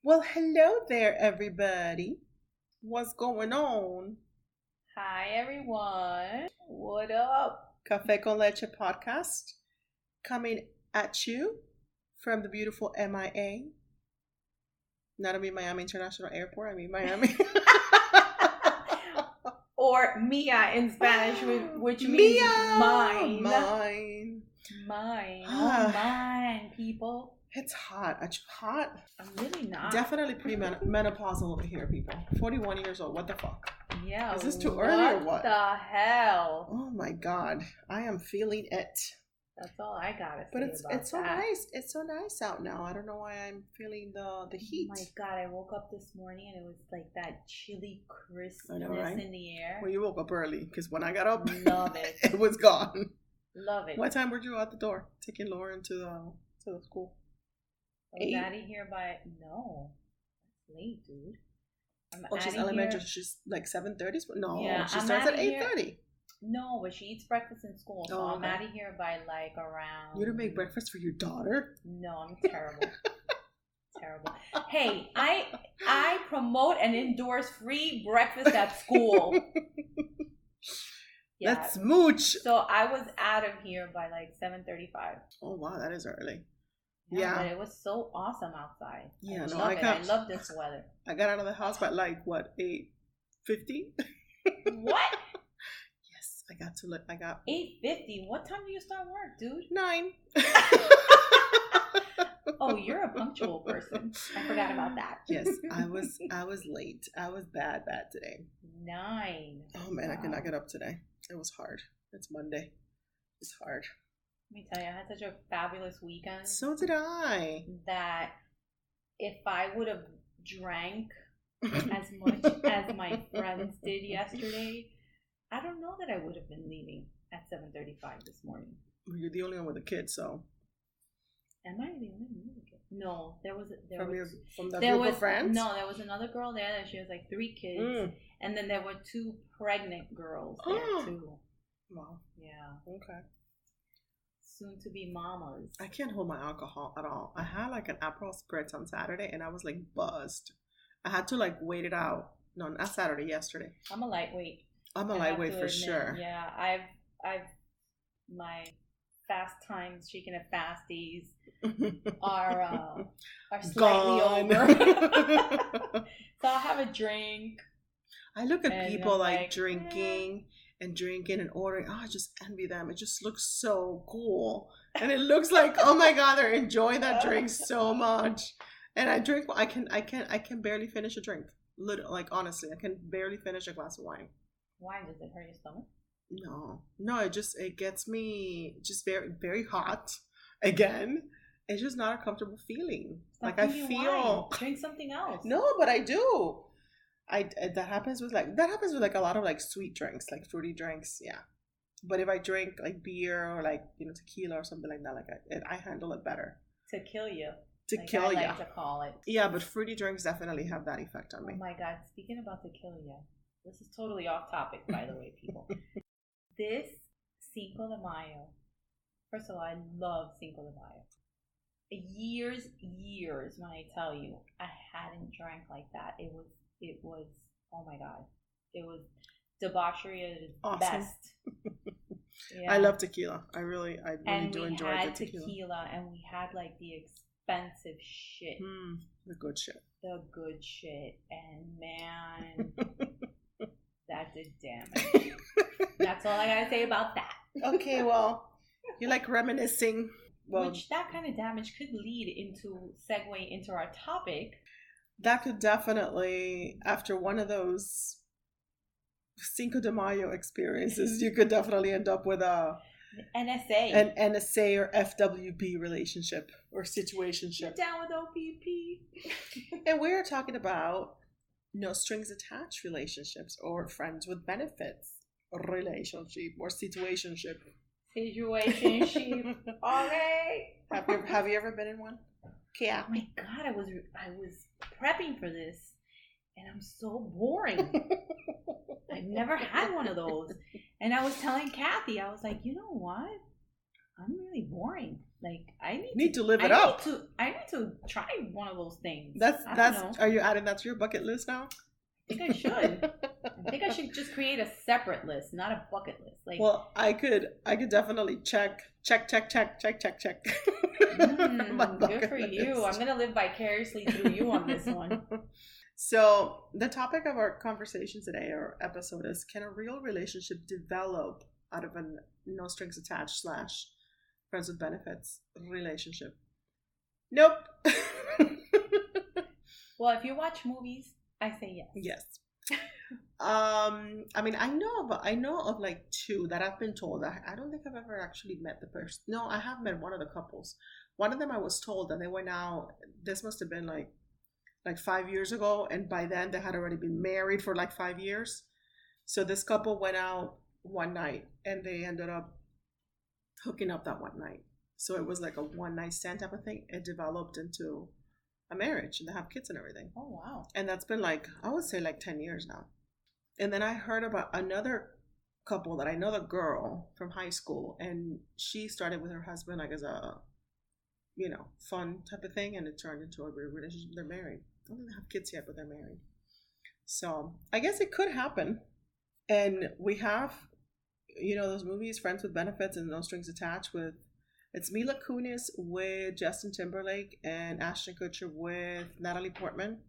Well, hello there, everybody. What's going on? Hi everyone. What up? Café con Leche podcast coming at you from the beautiful MIA. Not I mean Miami International Airport, I mean Miami. Or Mia in Spanish, which means Mia! mine. Mine. Mine. Oh, mine, people. It's hot. Hot. I'm really not. Definitely menopausal over here, people. 41 years old. What the fuck? Yeah. Is this too early or what? What the hell? Oh my god. I am feeling it. That's all I gotta say. But it's so that. nice. It's so nice out now. I don't know why I'm feeling the heat. Oh my god, I woke up this morning and it was like that chilly crispness right? in the air. Well, you woke up early because when I got up, Love it. it was gone. Love it. What time were you out the door taking Lauren to the school? I was out of here by that's late, dude. She's elementary. So she's like 7:30. No, yeah, she starts at 8:30. No, but she eats breakfast in school, so I'm out of here by like around. You don't make breakfast for your daughter? No, I'm terrible. Terrible. Hey, I promote and endorse free breakfast at school. Yeah. That's smooch. So I was out of here by like 7:35. Oh wow, that is early. Yeah, but it was so awesome outside. Yeah, I love this weather. I got out of the house by like what 8:50. What? Yes, I got 8:50. What time do you start work, dude? 9. Oh, you're a punctual person. I forgot about that. Yes, I was late. I was bad today. 9. Oh man, I could not get up today. It was hard. It's Monday. It's hard. Let me tell you, I had such a fabulous weekend. So did I. That if I would have drank as much as my friends did yesterday, I don't know that I would have been leaving at 7:35 this morning. Well, you're the only one with a kid, so. Am I the only one with a kid? No, from the group of friends? No, there was another girl there that she has like 3 kids, and then there were 2 pregnant girls there too. Wow. Yeah. Okay. Soon to be mamas. I can't hold my alcohol at all. I had like an Aperol Spritz on Saturday and I was like buzzed. I had to like wait it out. No, not Saturday, yesterday. I'm a lightweight. I'm a lightweight for sure. Yeah, I've my fast times, shaking at fast days are slightly over. So I'll have a drink. I look at people like drinking and ordering. Oh, I just envy them. It just looks so cool. And it looks like, oh my God, they're enjoying that drink so much. And I drink, I can barely finish a drink. Literally, like honestly, I can barely finish a glass of wine. Why? Does it hurt your stomach? No, it gets me just very, very hot again. It's just not a comfortable feeling. Stop like I feel wine. Drink something else. No, but I do. That happens with a lot of like sweet drinks, like fruity drinks, yeah. But if I drink like beer or like tequila or something like that, like I handle it better. To kill you. I like to call it. Yeah, but fruity drinks definitely have that effect on me. Oh my God! Speaking about to kill you, this is totally off topic, by the way, people. This Cinco de Mayo. First of all, I love Cinco de Mayo. Years when I tell you, I hadn't drank like that. It was, oh my God. It was debauchery at its best. Yeah. I love tequila. I really do enjoy the tequila. And we had tequila and we had like the expensive shit. The good shit. And man, that did damage. That's all I gotta say about that. Okay, well, you like reminiscing. Well, which that kind of damage could segue into our topic. That could definitely, after one of those Cinco de Mayo experiences, you could definitely end up with an NSA or FWB relationship or situationship. Down with OPP. And we're talking about no strings attached relationships or friends with benefits relationship or situationship. Situationship. All right. Have you ever been in one? Yeah. Oh my God, I was prepping for this, and I'm so boring. I've never had one of those, and I was telling Kathy, I was like, you know what? I'm really boring. Like I need to live it up. I need to try one of those things. That's. Are you adding that to your bucket list now? I think I should. I think I should just create a separate list, not a bucket list. Like, well, I could definitely check. Good for you. I'm gonna live vicariously through you on this one. So the topic of our conversation today, or episode, is: can a real relationship develop out of a no strings attached / friends with benefits relationship? Nope. Well, if you watch movies, I say yes. Yes. I mean, I know of like two that I've been told. I don't think I've ever actually met the person. No, I have met one of the couples. One of them I was told that they went out. This must have been like 5 years ago, and by then they had already been married for like 5 years. So this couple went out one night and they ended up hooking up that one night. So it was like a one night stand type of thing. It developed into a marriage and they have kids and everything. Oh, wow. And that's been like, I would say like 10 years now. And then I heard about another couple that I know, the girl from high school, and she started with her husband like as a, fun type of thing, and it turned into a real relationship. They're married. I don't think they have kids yet, but they're married. So I guess it could happen. And we have, those movies, Friends with Benefits and No Strings Attached, it's Mila Kunis with Justin Timberlake and Ashton Kutcher with Natalie Portman.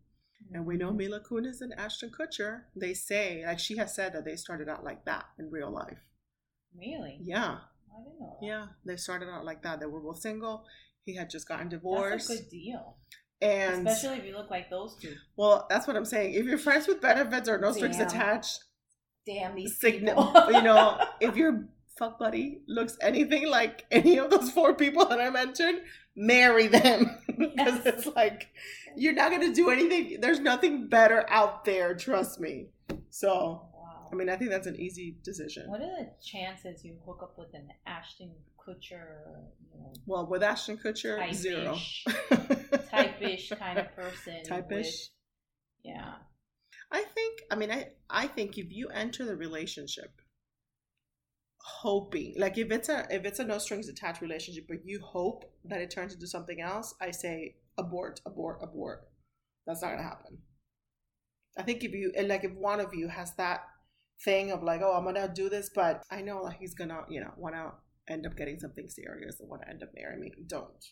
And we know Mila Kunis and Ashton Kutcher, they say, like she has said, that they started out like that in real life. Really? Yeah. I didn't know that. Yeah, they started out like that. They were both single. He had just gotten divorced. That's a good deal. And especially if you look like those two. Well, that's what I'm saying. If you're friends with benefits or no strings attached, damn these people. If your fuck buddy looks anything like any of those 4 people that I mentioned, marry them. Because it's like, you're not going to do anything. There's nothing better out there, trust me. So, wow. I mean, I think that's an easy decision. What are the chances you hook up with an Ashton Kutcher? Well, with Ashton Kutcher, type-ish, 0. Type-ish kind of person. Type-ish? Yeah. I think if you enter the relationship hoping, like if it's a no strings attached relationship, but you hope that it turns into something else, I say abort. That's not gonna happen. I think if one of you has that thing of like, oh, I'm gonna do this, but I know like he's gonna want to end up getting something serious and want to end up marrying me, don't.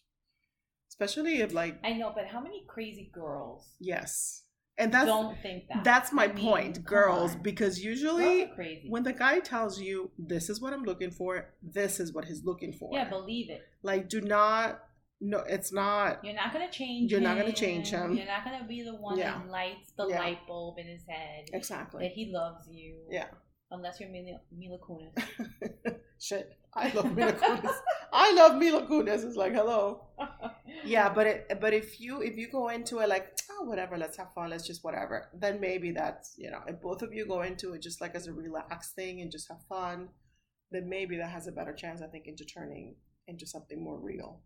Especially if like, I know, but how many crazy girls? Yes. And don't think that. That's my point, girls, because usually crazy. When the guy tells you, this is what I'm looking for, this is what he's looking for. Yeah, believe it. Like, no, it's not. You're not going to change him. You're not going to change him. You're not going to be the one that lights the light bulb in his head. Exactly. That he loves you. Yeah. Unless you're Mila Kunis. Shit. I love Mila Kunis. I love Mila Kunis. It's like, hello. Yeah, but if you go into it like, oh, whatever, let's have fun, let's just whatever, then maybe that's, if both of you go into it just like as a relaxed thing and just have fun, then maybe that has a better chance, I think, into turning into something more real.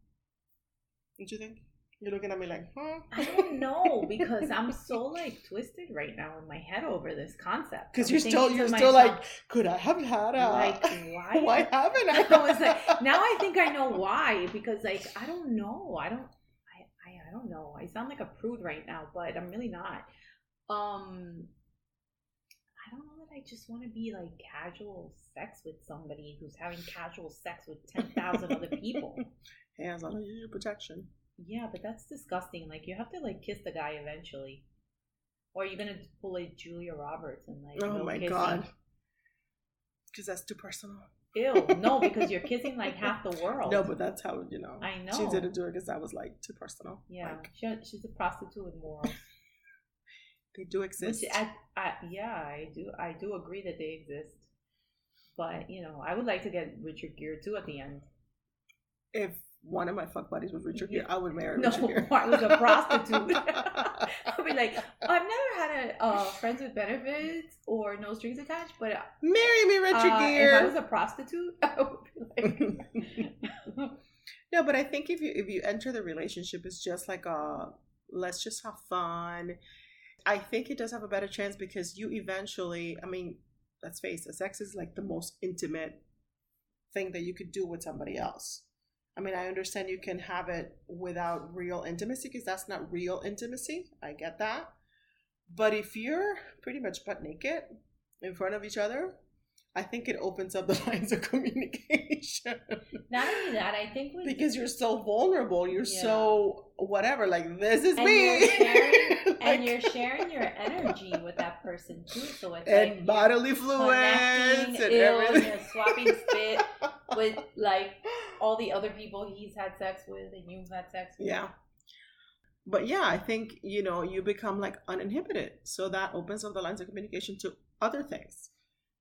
Don't you think? You're looking at me like, huh? I don't know, because I'm so like twisted right now in my head over this concept. Because you're still like, could I have had a like why haven't I? I was like, now I think I know why, because like I don't know. I don't know. I sound like a prude right now, but I'm really not. I don't know that I just want to be like casual sex with somebody who's having casual sex with 10,000 other people. Hands on your protection. Yeah, but that's disgusting. Like, you have to, like, kiss the guy eventually. Or you're going to pull, like, Julia Roberts and, like, oh, my God. Because that's too personal. Ew. No, because you're kissing, like, half the world. No, but that's how, I know. She didn't do it because that was, like, too personal. Yeah. Like, she's a prostitute with morals. They do exist. Which I do agree that they exist. But, I would like to get Richard Gere, too, at the end. If one of my fuck buddies was Richard Gere, I would marry Richard Gere. No, I was a prostitute. I'd be like, I've never had a friends with benefits or no strings attached, but marry me, Richard Gere. If I was a prostitute, I would be like. No, but I think if you enter the relationship, it's just like let's just have fun. I think it does have a better chance because you eventually, I mean, let's face it, sex is like the most intimate thing that you could do with somebody else. I mean, I understand you can have it without real intimacy because that's not real intimacy. I get that. But if you're pretty much butt naked in front of each other, I think it opens up the lines of communication. Not only that, I think because you're so vulnerable, you're so whatever. Like, this is and me. You're sharing, and you're sharing your energy with that person too. So it's and like bodily fluids and everything. You're swapping spit with like all the other people he's had sex with and you've had sex with. Yeah. But yeah, I think, you become like uninhibited. So that opens up the lines of communication to other things.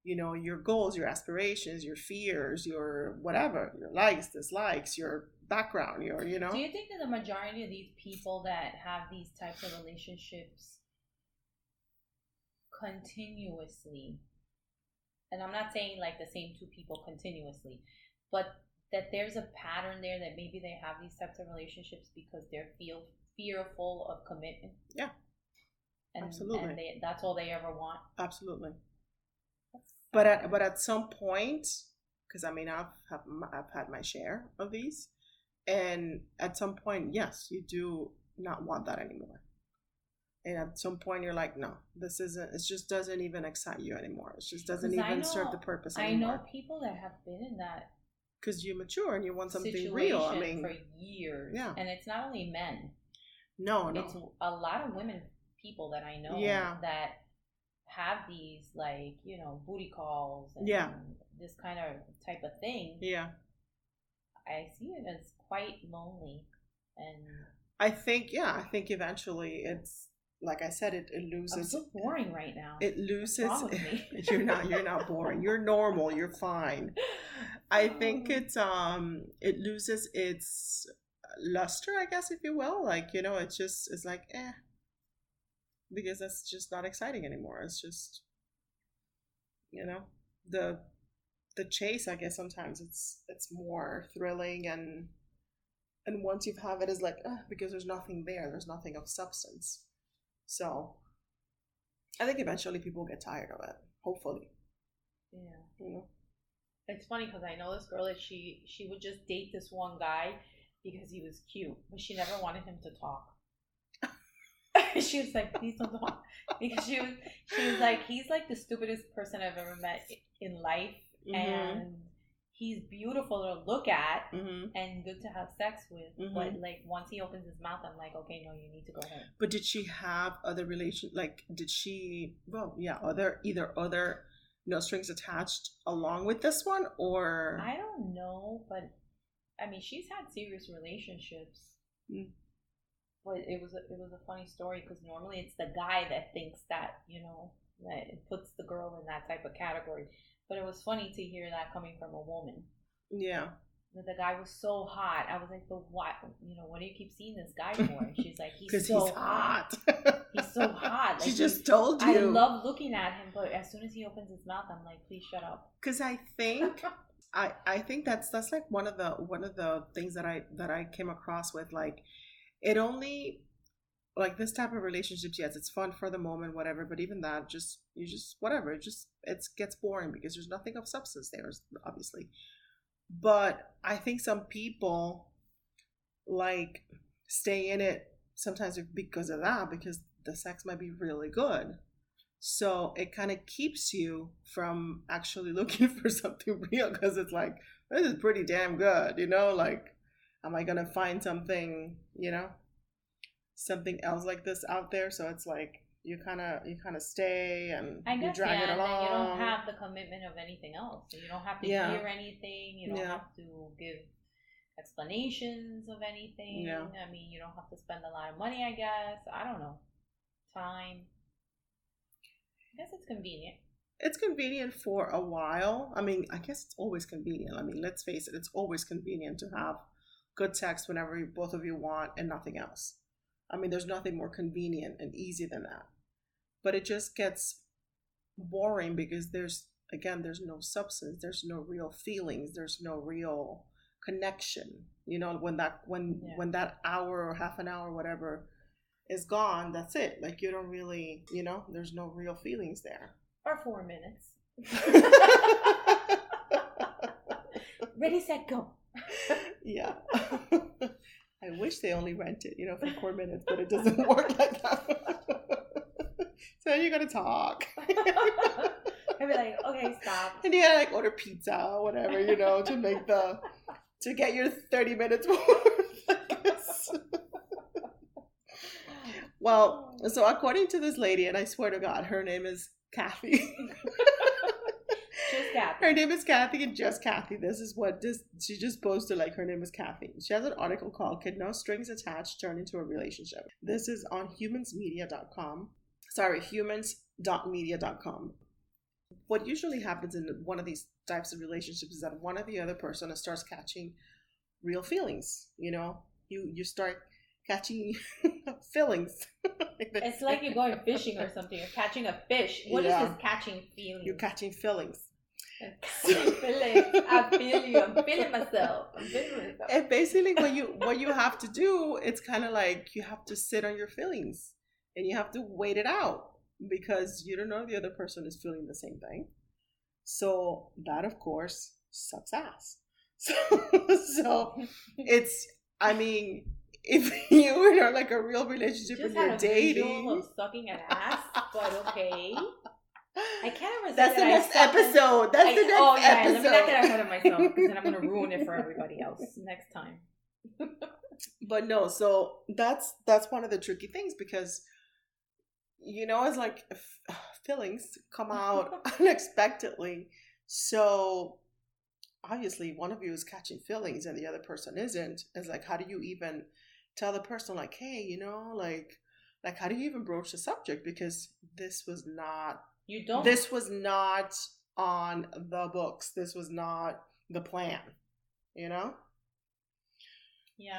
Your goals, your aspirations, your fears, your whatever, your likes, dislikes, your background, your. Do you think that the majority of these people that have these types of relationships continuously, and I'm not saying like the same two people continuously, but that there's a pattern there that maybe they have these types of relationships because they're fearful of commitment? Yeah. Absolutely. And that's all they ever want? Absolutely. But at some point, because I mean I've had my share of these, and at some point, yes, you do not want that anymore. And at some point, you're like, no, this isn't. It just doesn't even excite you anymore. It just doesn't even serve the purpose anymore. I know people that have been in that because you mature and you want something real. I mean, for years, yeah, and it's not only men. No, it's a lot of women people that I know that have these like booty calls and this kind of type of thing. Yeah, I see it as quite lonely, and I think eventually it's like I said, it loses. I'm so boring right now. It loses. What's wrong with me? You're not boring. You're normal. You're fine. I think it loses its luster, I guess, if you will. Like it's like because that's just not exciting anymore. It's just the chase. I guess sometimes it's more thrilling and once you have it, it's like because there's nothing there. There's nothing of substance. So I think eventually people get tired of it. Hopefully. Yeah. It's funny because I know this girl that she would just date this one guy because he was cute, but she never wanted him to talk. She was like, please don't talk. Because she was like, he's like the stupidest person I've ever met in life. Mm-hmm. And he's beautiful to look at and good to have sex with. Mm-hmm. But like once he opens his mouth, I'm like, okay, no, you need to go home. But did she have other relations? Like, did she, other no strings attached along with this one, or? I don't know, but I mean, she's had serious relationships. Mm. But it was a funny story because normally it's the guy that thinks that, that it puts the girl in that type of category. But it was funny to hear that coming from a woman. Yeah. That the guy was so hot. I was like, but what? What do you keep seeing this guy for? And she's like, he's so hot. He's so hot. Like, she just told you. I love looking at him, but as soon as he opens his mouth, I'm like, please shut up. Because I think, I think that's like one of the things that I came across with, like, it only, like, this type of relationships, yes, it's fun for the moment, whatever, but even that, whatever, it gets boring because there's nothing of substance there, obviously. But I think some people, like, stay in it sometimes because of that, because the sex might be really good. So it kind of keeps you from actually looking for something real, because it's like, this is pretty damn good, like, am I gonna find something, something else like this out there? So it's like you kind of stay and you drag it along. You don't have the commitment of anything else. So you don't have to hear anything. You don't have to give explanations of anything. Yeah. I mean, you don't have to spend a lot of money, I guess. I don't know. Time. I guess it's convenient. It's convenient for a while. I mean, I guess it's always convenient. I mean, let's face it, it's always convenient to have good sex whenever both of you want and nothing else. I mean, there's nothing more convenient and easy than that. But it just gets boring because there's no substance, there's no real feelings, there's no real connection. When that hour or half an hour, whatever, is gone, that's it. Like, you don't really, there's no real feelings there. Or 4 minutes. Ready, set, go. Yeah. I wish they only rent it, for 4 minutes, but it doesn't work like that. So then you gotta talk. I'd be like, okay, stop. And you gotta like order pizza or whatever, to get your 30 minutes more. Well, so according to this lady, and I swear to God, her name is Kathy. Just Kathy. Her name is Kathy and just Kathy. This is what she just posted, like her name is Kathy. She has an article called "Can No Strings Attached Turn into a Relationship?" This is on humansmedia.com. Sorry, humans.media.com. What usually happens in one of these types of relationships is that one of the other person starts catching real feelings. You start catching feelings. It's like you're going fishing or something. You're catching a fish. What is this catching feelings? You're catching feelings. I feel you. I'm feeling myself. And basically, what you have to do, it's kind of like you have to sit on your feelings and you have to wait it out because you don't know if the other person is feeling the same thing. So that, of course, sucks ass. So it's, I mean, if you were in like a real relationship and you're dating, of sucking an ass, but okay. I can't resist. That's the next episode. That's the next episode. Let me not get ahead of myself because then I'm going to ruin it for everybody else next time. But no, so that's one of the tricky things because it's like feelings come out unexpectedly. So obviously one of you is catching feelings and the other person isn't. It's like, how do you even tell the person like, hey, like how do you even broach the subject? Because this was not on the books. This was not the plan, Yeah,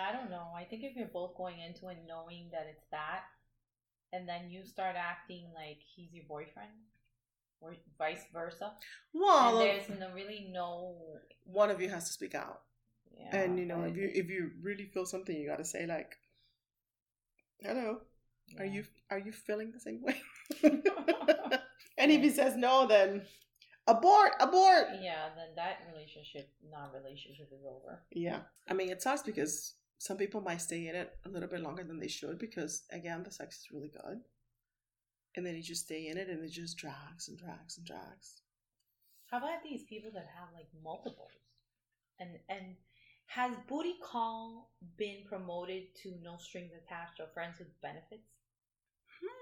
I don't know. I think if you're both going into it knowing that it's that, and then you start acting like he's your boyfriend, or vice versa, well, and there's really no... One of you has to speak out. Yeah, and if you really feel something, you got to say like, hello, yeah. Are you feeling the same way? And if he says no, then abort. Yeah, then that non-relationship is over. Yeah. I mean, it sucks because some people might stay in it a little bit longer than they should because, again, the sex is really good. And then you just stay in it and it just drags and drags and drags. How about these people that have like multiples? And has booty call been promoted to no strings attached or friends with benefits?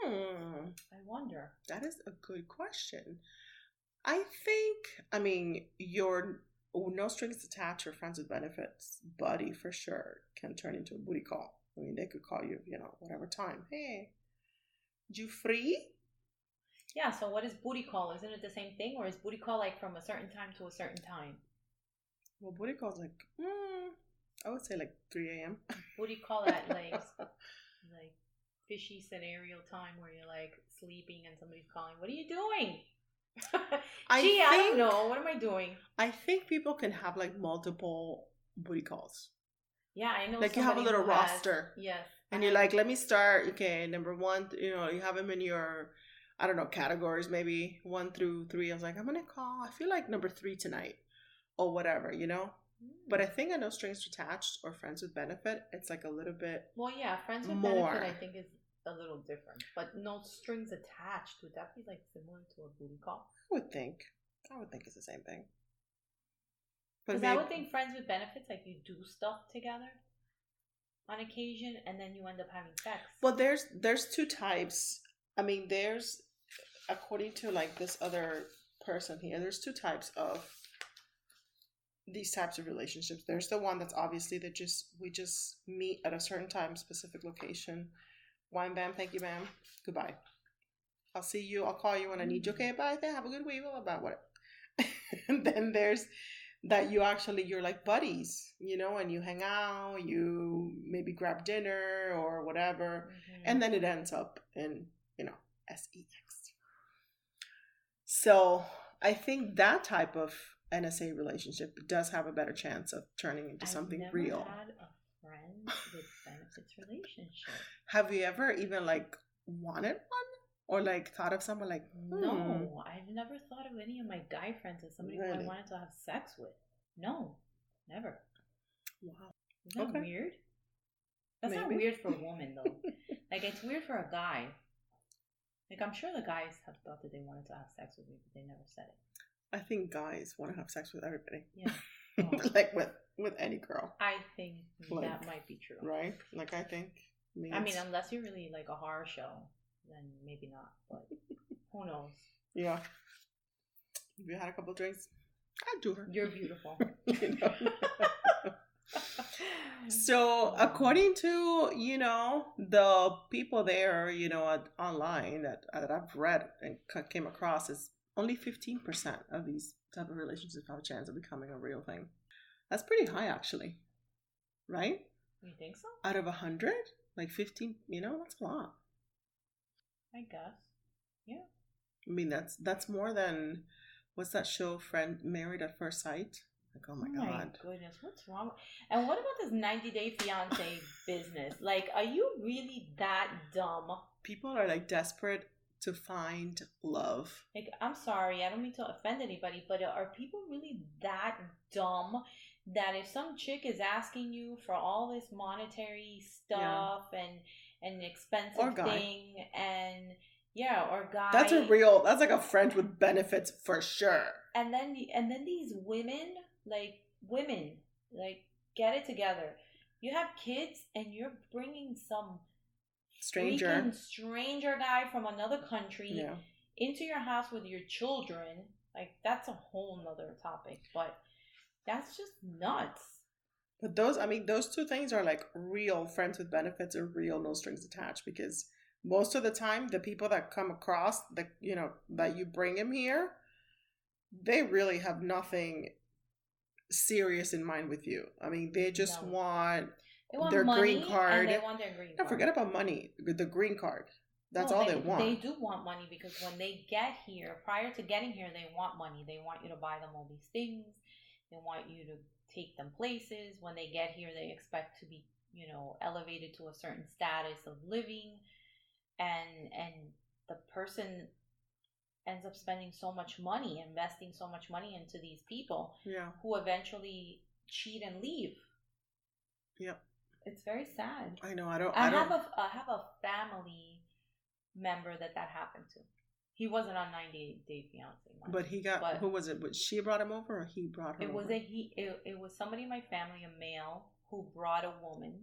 I wonder. That is a good question. I mean, your no strings attached or friends with benefits buddy for sure can turn into a booty call. I mean, they could call you, whatever time. Hey, you free? Yeah, so what is booty call? Isn't it the same thing? Or is booty call like from a certain time to a certain time? Well, booty call is like, I would say like 3 a.m. Booty call at like fishy scenario time where you're like sleeping and somebody's calling. What are you doing? I don't know. What am I doing? I think people can have like multiple booty calls. Yeah, I know. Like you have a little roster. Yes. And you're like, let me start. Okay, number one, you have them in your, I don't know, categories, maybe 1 through 3. I was like, I'm going to call, I feel like number 3 tonight or whatever, But I think I know strings attached or friends with benefit. It's like a little bit. Well, yeah, friends with benefit I think is a little different, but no strings attached. Would that be like similar to a booty call? I would think it's the same thing. Because I would think friends with benefits, like you do stuff together on occasion, and then you end up having sex. Well, there's 2 types. I mean, there's, according to like this other person here, there's 2 types of these types of relationships. There's the one that's obviously that we just meet at a certain time, specific location. Wine, bam, thank you, ma'am. Goodbye. I'll see you. I'll call you when I need you. Okay, bye. Then have a good week. Blah, blah, blah. And then there's that you're like buddies, and you hang out, you maybe grab dinner or whatever, and then it ends up in, sex. So I think that type of NSA relationship does have a better chance of turning into something real. I've never had a friend with benefits relationship. Have you ever even like wanted one? Or like thought of someone like, No, I've never thought of any of my guy friends as somebody who I wanted to have sex with. No, never. Wow. Isn't that weird? That's not weird for a woman, though. Like, it's weird for a guy. Like, I'm sure the guys have thought that they wanted to have sex with me, but they never said it. I think guys want to have sex with everybody. Yeah. Oh. Like with any girl. I think that might be true. Right? Like, I think. I mean, unless you're really like a horror show, then maybe not. But who knows? Yeah. If you had a couple drinks, I'd do her. You're beautiful. You know? So, according to, the people there, online that I've read and came across, is only 15% of these type of relationships have a chance of becoming a real thing. That's pretty high, actually. Right? You think so? Out of 100? Like 15, that's a lot. I guess. Yeah. I mean, that's more than, what's that show, Married at First Sight? Like, oh my God. My goodness, what's wrong? And what about this 90-day fiance business? Like, are you really that dumb? People are like desperate to find love. Like, I'm sorry, I don't mean to offend anybody, but are people really that dumb that if some chick is asking you for all this monetary stuff and expensive thing and or guy, that's like a friend with benefits for sure. And then these women get it together. You have kids and you're bringing some stranger guy from another country into your house with your children. Like, that's a whole nother topic, but that's just nuts. But those two things are like real friends with benefits or real no strings attached, because most of the time the people that come across that you bring them here, they really have nothing serious in mind with you. I mean, they just want their green card. And they want their green card. Don't forget about money. The green card. That's all they want. They do want money, because when they get here, prior to getting here, they want money. They want you to buy them all these things. They want you to take them places. When they get here, they expect to be, elevated to a certain status of living. And the person ends up spending so much money, investing so much money into these people who eventually cheat and leave. Yep. It's very sad. I know. I have a family member that happened to. He wasn't on 90-Day Fiancé. But he got, who was it? She brought him over, or he brought her over? It was somebody in my family, a male, who brought a woman.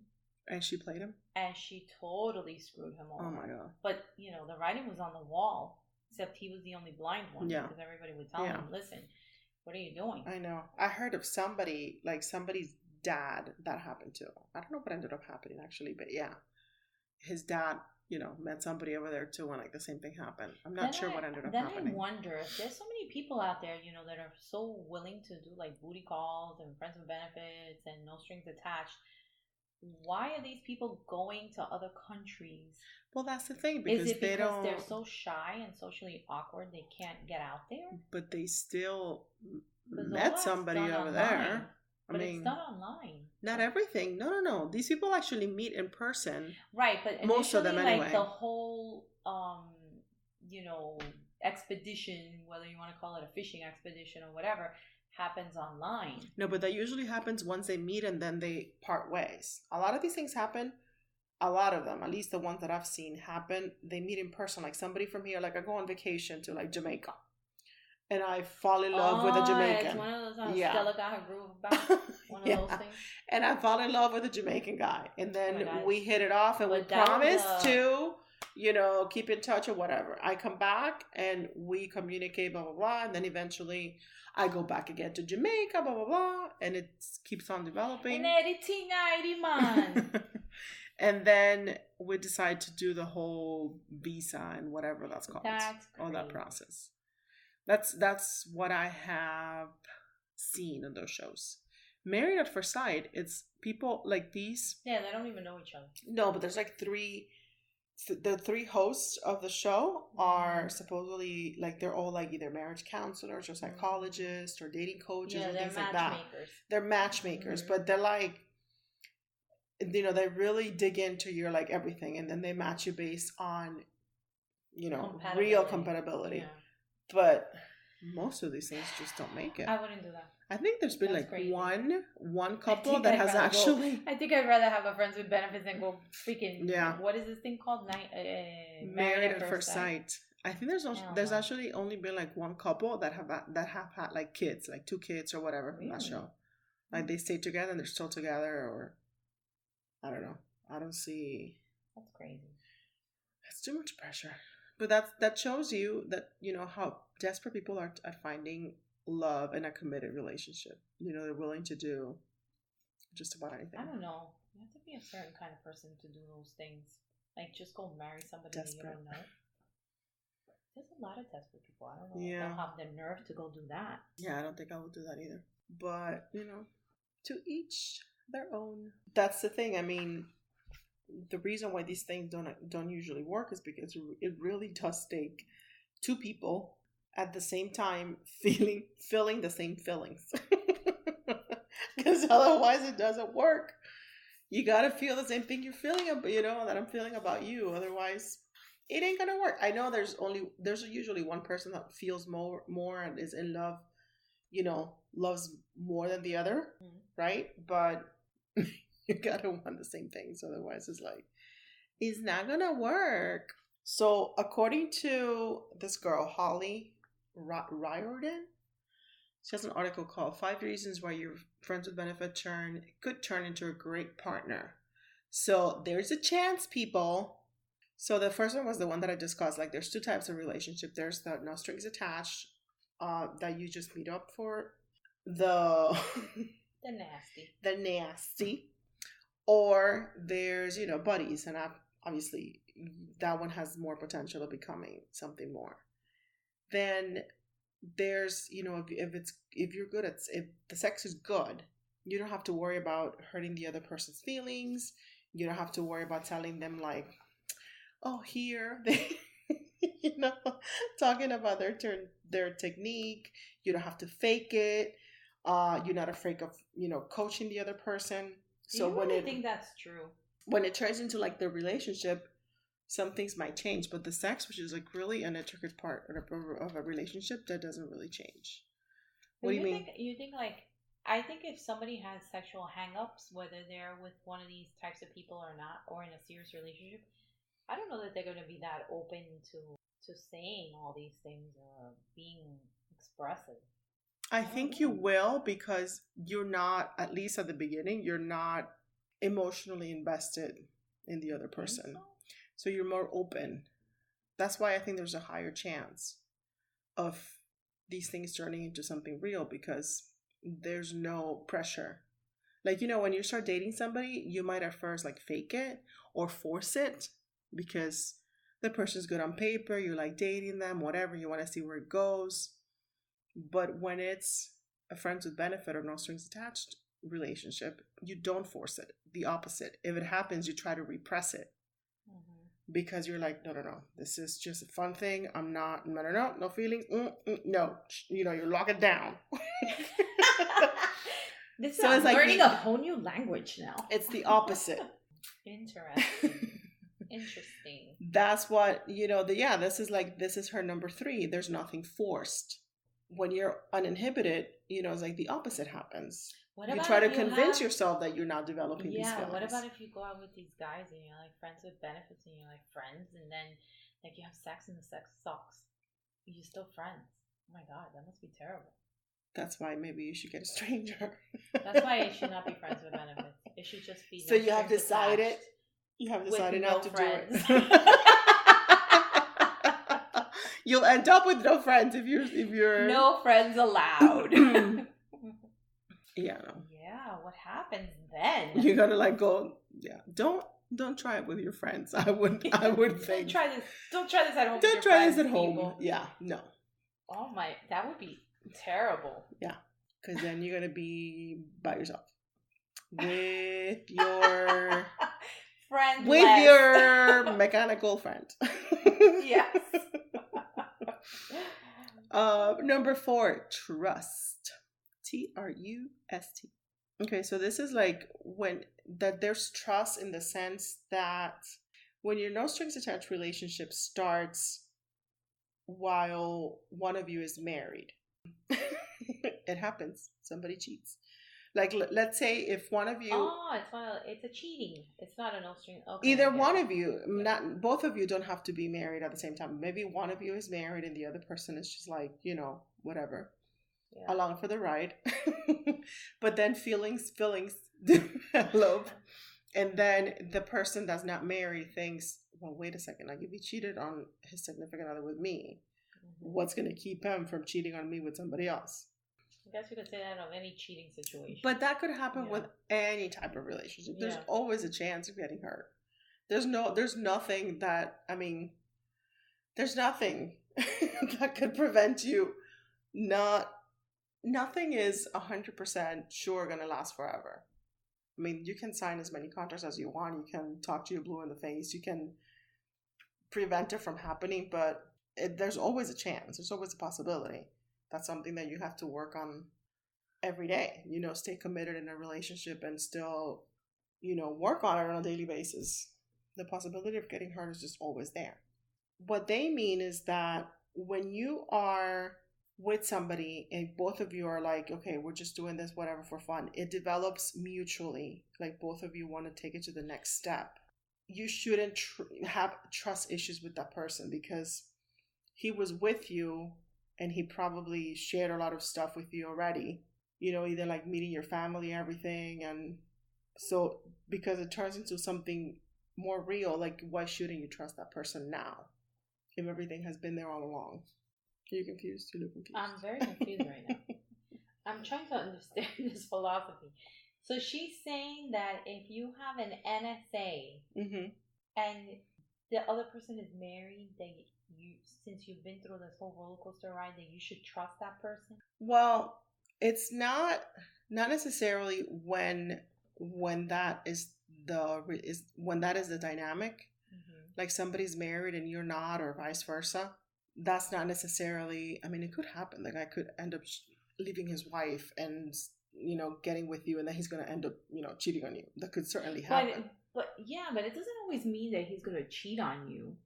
And she played him? And she totally screwed him over. Oh my God. But, the writing was on the wall. Except he was the only blind one. Yeah. Because everybody would tell him, listen, what are you doing? I know. I heard of somebody's dad that happened to. I don't know what ended up happening, actually. But yeah. His dad, met somebody over there too when the same thing happened. I'm not sure what ended up happening. Then I wonder if there's so many people out there, that are so willing to do booty calls and friends with benefits and no strings attached. Why are these people going to other countries? Well, that's the thing, because they're so shy and socially awkward they can't get out there? But they still met somebody over there. But it's done online. Not everything. No. These people actually meet in person. Right, but most of them anyway. The whole, expedition, whether you want to call it a fishing expedition or whatever, happens online. No, but that usually happens once they meet and then they part ways. A lot of these things happen. A lot of them, at least the ones that I've seen happen, they meet in person. Like somebody from here, I go on vacation to Jamaica, and I fall in love with a Jamaican. It's one of those Stella got her groove about. One of those things. And I fall in love with a Jamaican guy, and then we hit it off, and we promised to, keep in touch or whatever. I come back and we communicate, blah blah blah, and then eventually I go back again to Jamaica, blah blah blah, and it keeps on developing. And then we decide to do the whole visa and whatever that's called. That's all that process. That's what I have seen in those shows. Married at First Sight, it's people like these. Yeah, they don't even know each other. No, but there's the three hosts of the show are supposedly they're all either marriage counselors or psychologists or dating coaches and things like that. They're matchmakers, but they're they really dig into your everything, and then they match you based on real compatibility. Yeah. But most of these things just don't make it. I wouldn't do that. I think there's been That's crazy. one couple that has actually. I think I'd rather have a friends with benefits than go freaking. Yeah. What is this thing called? Married at first sight. I think there's actually only been like one couple that have had like kids, like 2 kids or whatever from that show. Like they stayed together and they're still together, or I don't know. I don't see. That's crazy. That's too much pressure. But that shows you that, you know, how desperate people are at finding love in a committed relationship. You know, they're willing to do just about anything. I don't know. You have to be a certain kind of person to do those things. Like, just go marry somebody that you don't know. There's a lot of desperate people. I don't know if they'll have the nerve to go do that. Yeah, I don't think I will do that either. But, you know, to each their own. That's the thing. I mean, the reason why these things don't usually work is because it really does take 2 people at the same time feeling the same feelings. Because otherwise it doesn't work. You gotta feel the same thing you're feeling, you know, that I'm feeling about you. Otherwise, it ain't gonna work. I know there's usually one person that feels more and is in love, you know, loves more than the other, right? But you gotta want the same things. Otherwise, it's not gonna work. So according to this girl, Holly Riordan, she has an article called 5 Reasons Why Your Friends with Benefit could turn into a great partner. So there's a chance, people. So the first one was the one that I discussed. Like, there's 2 types of relationship. There's the no strings attached, that you just meet up for the nasty, or there's, you know, buddies, and obviously that one has more potential of becoming something more. Then there's, you know, if you're good if the sex is good, you don't have to worry about hurting the other person's feelings. You don't have to worry about telling them like, oh, here they, you know, talking about their technique. You don't have to fake it. You're not afraid of, you know, coaching the other person. So do you really think that's true? When it turns into like the relationship, some things might change, but the sex, which is like really an intricate part of a relationship, that doesn't really change. What do you mean? You think like, I think if somebody has sexual hang-ups, whether they're with one of these types of people or not, or in a serious relationship, I don't know that they're going to be that open to saying all these things or being expressive. I think you will, because you're not, at least at the beginning, you're not emotionally invested in the other person. So you're more open. That's why I think there's a higher chance of these things turning into something real, because there's no pressure. Like, you know, when you start dating somebody, you might at first like fake it or force it because the person's good on paper, you like dating them, whatever, you want to see where it goes. But when it's a friends with benefit or no strings attached relationship, you don't force it. The opposite. If it happens, you try to repress it. Because you're like, no, this is just a fun thing. I'm not, no feelings. No, you know, you lock it down. I'm learning a whole new language now. It's the opposite. Interesting. That's what, you know, this is her number 3. There's nothing forced. When you're uninhibited, you know, it's like the opposite happens. You try to convince yourself that you're not developing these feelings. What about if you go out with these guys and you're like friends with benefits and you're like friends, and then like you have sex and the sex sucks? You're still friends. Oh my God, that must be terrible. That's why maybe you should get a stranger. That's why you should not be friends with benefits. It should just be. So you have decided. You have decided not to do it. You'll end up with no friends if you're no friends allowed. Yeah. Yeah. What happens then? You're gonna like go. Yeah. Don't try it with your friends. I would think. Don't try this at home. Don't try this at home. People. Yeah. No. Oh my! That would be terrible. Yeah. Because then you're gonna be by yourself with your friend. With your mechanical friend. Yes. Number 4, trust. Trust. Okay, so this is like that there's trust in the sense that when your no strings attached relationship starts, while one of you is married. It happens. Somebody cheats. Like, let's say if one of you, Oh, it's a cheating. It's not a no string. Okay, either I get one it. of you, not both of you, don't have to be married at the same time. Maybe one of you is married and the other person is just like, whatever, Yeah. along for the ride. But then feelings develop, and then the person that's not married thinks, well, wait a second, like if he cheated on his significant other with me, what's going to keep him from cheating on me with somebody else? I guess you could say that of any cheating situation. But that could happen Yeah. with any type of relationship. There's Yeah. always a chance of getting hurt. There's nothing that, there's nothing that could prevent you. Nothing is 100% sure going to last forever. I mean, you can sign as many contracts as you want. You can talk to your blue in the face. You can prevent it from happening, but there's always a chance. There's always a possibility. That's something that you have to work on every day. Stay committed in a relationship and still, work on it on a daily basis. The possibility of getting hurt is just always there. What they mean is that when you are with somebody and both of you are like, okay, we're just doing this, whatever, for fun, it develops mutually. Like both of you want to take it to the next step. You shouldn't have trust issues with that person because he was with you and he probably shared a lot of stuff with you already. Either like meeting your family, everything. And so because it turns into something more real, like why shouldn't you trust that person now if everything has been there all along? Are you confused? You look confused. I'm very confused right now. I'm trying to understand this philosophy. So she's saying that if you have an NSA and the other person is married, that since you've been through this whole roller coaster ride, that you should trust that person? Well, it's not necessarily when that is the dynamic. Like somebody's married and you're not, or vice versa. That's not necessarily, it could happen. The guy could end up leaving his wife and, getting with you, and then he's going to end up, cheating on you. That could certainly happen. But it doesn't always mean that he's going to cheat on you.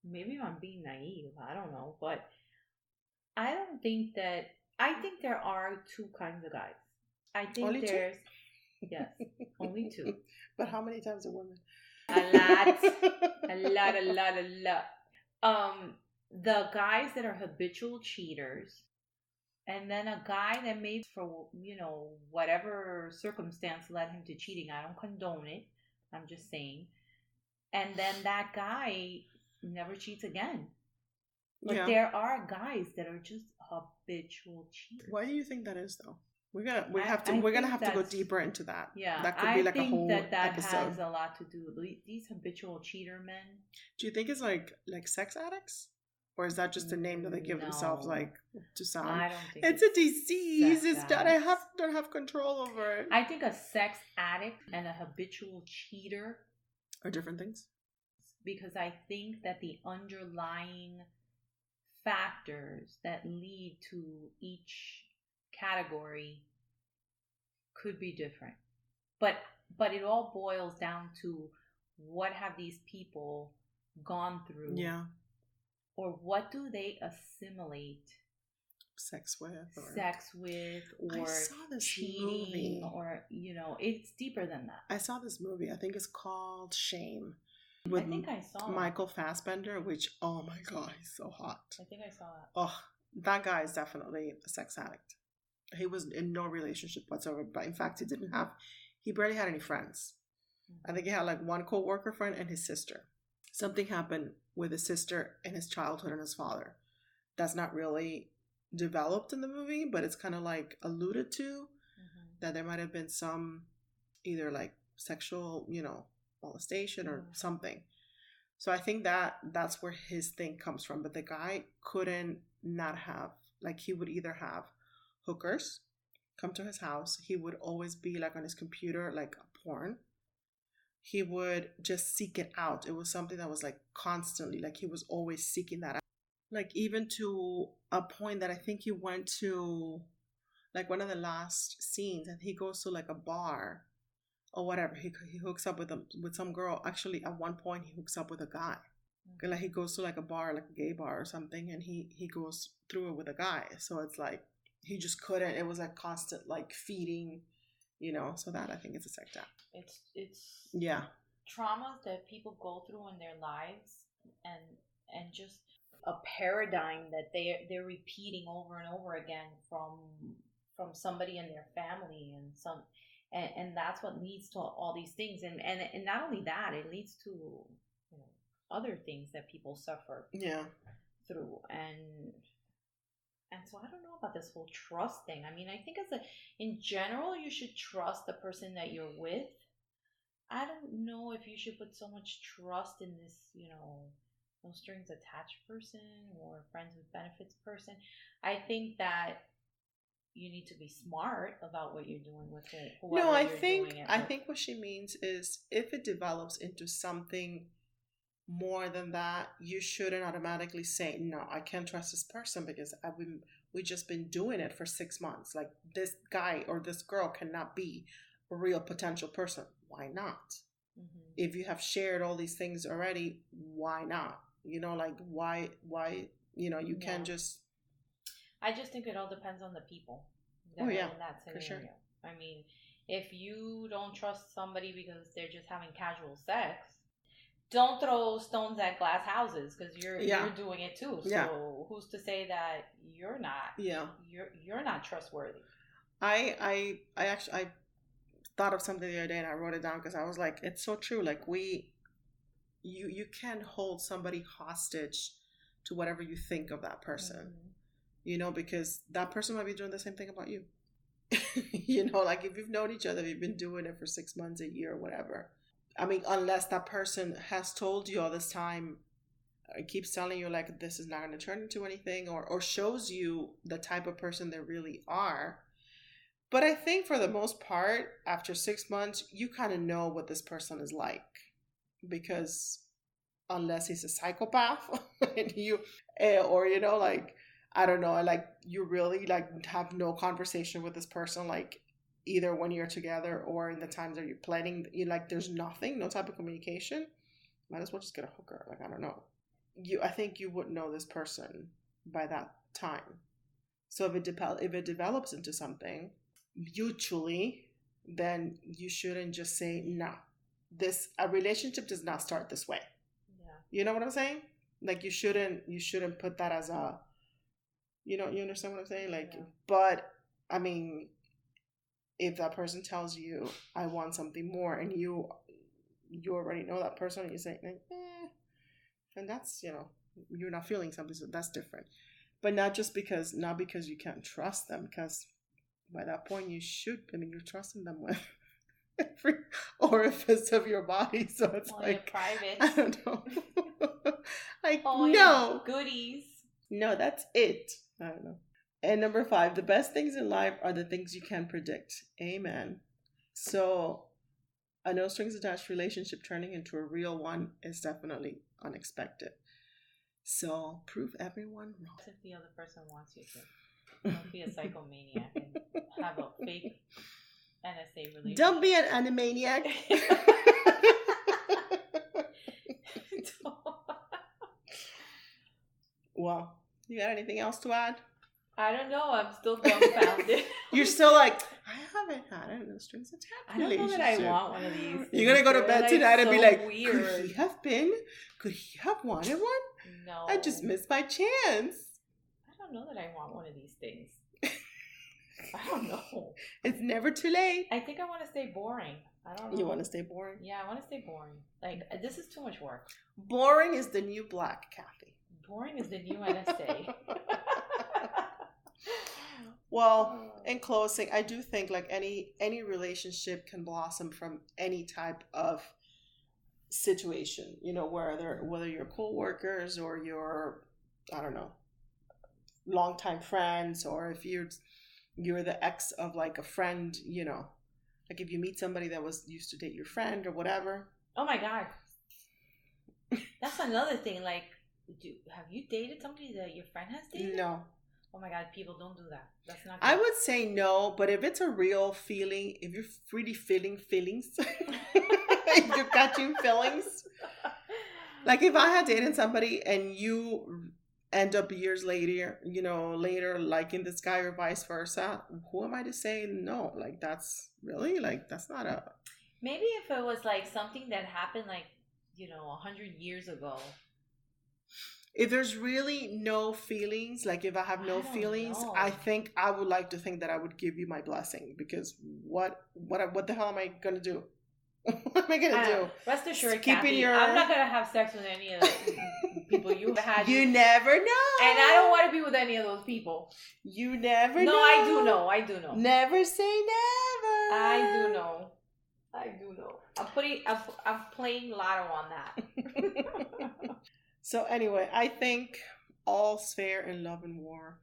Maybe I'm being naive. I don't know. But I think there are two kinds of guys. I think only there's, two? Yes, only two. But how many times a woman? A lot. The guys that are habitual cheaters, and then a guy that maybe for whatever circumstance led him to cheating. I don't condone it. I'm just saying. And then that guy never cheats again. But there are guys that are just habitual cheaters. Why do you think that is, though? We're gonna have to go deeper into that. Yeah, that could be like a whole that episode. Has a lot to do with these habitual cheater men. Do you think it's like sex addicts, or is that just a name that they give themselves, like to sound? I don't think it's a disease. It's that I don't have control over it. I think a sex addict and a habitual cheater are different things. Because I think that the underlying factors that lead to each category could be different, but it all boils down to what have these people gone through, or what do they assimilate sex with, or I saw this cheating, movie. or it's deeper than that. I saw this movie. I think it's called Shame. I think I saw Michael Fassbender, which, oh my God, he's so hot. I think I saw it. Oh, that guy is definitely a sex addict. He was in no relationship whatsoever, but in fact, he barely had any friends. I think he had like one co-worker friend and his sister. Something happened with his sister in his childhood and his father. That's not really developed in the movie, but it's kind of like alluded to that there might have been some either like sexual, molestation or something. So I think that's where his thing comes from. But the guy couldn't not have, like, he would either have hookers come to his house. He would always be like on his computer, like porn. He would just seek it out. It was something that was like constantly, like he was always seeking that out. Like even to a point that I think he went to, like one of the last scenes, and he goes to like a bar or whatever. He hooks up with some girl. Actually, at one point, he hooks up with a guy. Like he goes to like a bar, like a gay bar or something, and he goes through it with a guy. So it's like he just couldn't. It was like constant like feeding, So that I think is a sex act. It's yeah, traumas that people go through in their lives, and just a paradigm that they're repeating over and over again from somebody in their family, and that's what leads to all these things, and not only that, it leads to other things that people suffer through, and so I don't know about this whole trust thing. I mean, I think in general you should trust the person that you're with. I don't know if you should put so much trust in this, no strings attached person or friends with benefits person. I think that you need to be smart about what you're doing with whoever No, I you're think doing it I with. think what she means is if it develops into something more than that, you shouldn't automatically say, no, I can't trust this person because we've just been doing it for 6 months. Like this guy or this girl cannot be a real potential person. Why not? Mm-hmm. If you have shared all these things already, why not? Like why, you can't just. I just think it all depends on the people. In that scenario. For sure. I mean, if you don't trust somebody because they're just having casual sex, don't throw stones at glass houses because you're doing it too. So who's to say that you're not? Yeah, you're not trustworthy. I actually thought of something the other day and I wrote it down because I was like, it's so true. Like you can't hold somebody hostage to whatever you think of that person, because that person might be doing the same thing about you. Like if you've known each other, you've been doing it for 6 months, a year, whatever. I mean, unless that person has told you all this time, keeps telling you like this is not going to turn into anything, or shows you the type of person they really are. But I think for the most part, after 6 months, you kind of know what this person is like, because unless he's a psychopath and like, I don't know, like you really like have no conversation with this person, like either when you're together or in the times that you're planning, there's no type of communication. Might as well just get a hooker. Like, I don't know. I think you wouldn't know this person by that time. So if it develops into something mutually, then you shouldn't just say, no, a relationship does not start this way. Yeah. You know what I'm saying? Like you shouldn't put that as a, you understand what I'm saying? Like, but I mean, if that person tells you, I want something more, and you already know that person, and you say, and that's, you're not feeling something, so that's different. But not because you can't trust them, because by that point you're trusting them with every orifice of your body, so it's like private. I don't know. Like, no goodies. No, that's it. I don't know. And number 5, the best things in life are the things you can predict. Amen. So a no strings attached relationship turning into a real one is definitely unexpected. So prove everyone wrong. If the other person wants you to. Don't be a psychomaniac and have a fake NSA relationship. Don't be an animaniac. Well, you got anything else to add? I don't know. I'm still dumbfounded. You're still like, I haven't had a no strings attached relationship. I don't know that I want one of these. You're going to go to bed tonight and be like, weird. Could he have wanted one? No. I just missed my chance. I don't know that I want one of these things. I don't know. It's never too late. I think I want to stay boring. I don't know. You want to stay boring? Yeah, I want to stay boring. Like, this is too much work. Boring is the new black, Kathy. Boring is the new NSA. Well, in closing, I do think like any relationship can blossom from any type of situation, whether you're co-workers or you're, I don't know, longtime friends, or if you're the ex of like a friend, like if you meet somebody that used to date your friend or whatever. Oh my God. That's another thing. Like, have you dated somebody that your friend has dated? No. Oh my God, people, don't do that. That's not good. I would say no, but if it's a real feeling, if you're really feeling feelings, if you're catching feelings, Like if I had dated somebody and you end up years later, later liking this guy or vice versa, who am I to say no? Like that's really like that's not a. Maybe if it was like something that happened like 100 years ago. If there's really no feelings, like if I have no feelings, I think I would like to think that I would give you my blessing, because what the hell am I gonna do? What am I gonna do? Rest assured, Kathy, I'm not gonna have sex with any of the people you've had. You never know. And I don't want to be with any of those people. You never know. No, I do know. Never say never. I do know. I'm playing lotto on that. So anyway, I think all's fair in love and war.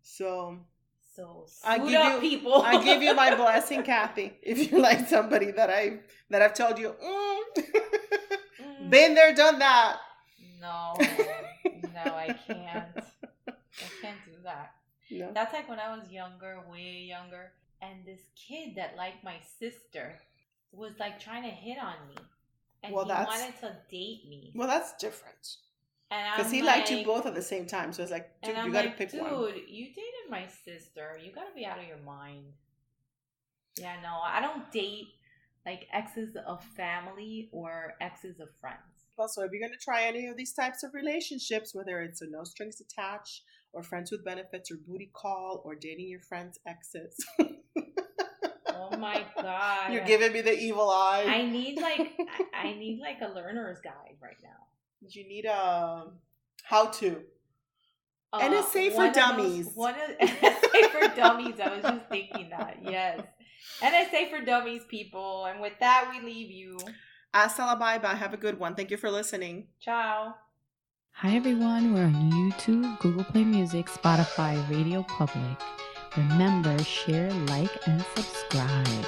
So I give you my blessing, Kathy. If you like somebody that I've told you, been there, done that. No, I can't. I can't do that. No. That's like when I was younger, way younger, and this kid that liked my sister was like trying to hit on me, and he wanted to date me. Well, that's different. Because he liked you both at the same time. So it's like, dude, you got to pick one. Dude, you dated my sister. You got to be out of your mind. Yeah, no, I don't date like exes of family or exes of friends. Also, if you're going to try any of these types of relationships, whether it's a no strings attached or friends with benefits or booty call or dating your friends' exes. Oh my God. You're giving me the evil eye. I need like a learner's guide right now. You need a how-to. NSA for dummies. NSA for dummies. I was just thinking that. Yes. NSA for dummies, people. And with that, we leave you. Hasta la bye bye. Have a good one. Thank you for listening. Ciao. Hi, everyone. We're on YouTube, Google Play Music, Spotify, Radio Public. Remember, share, like, and subscribe.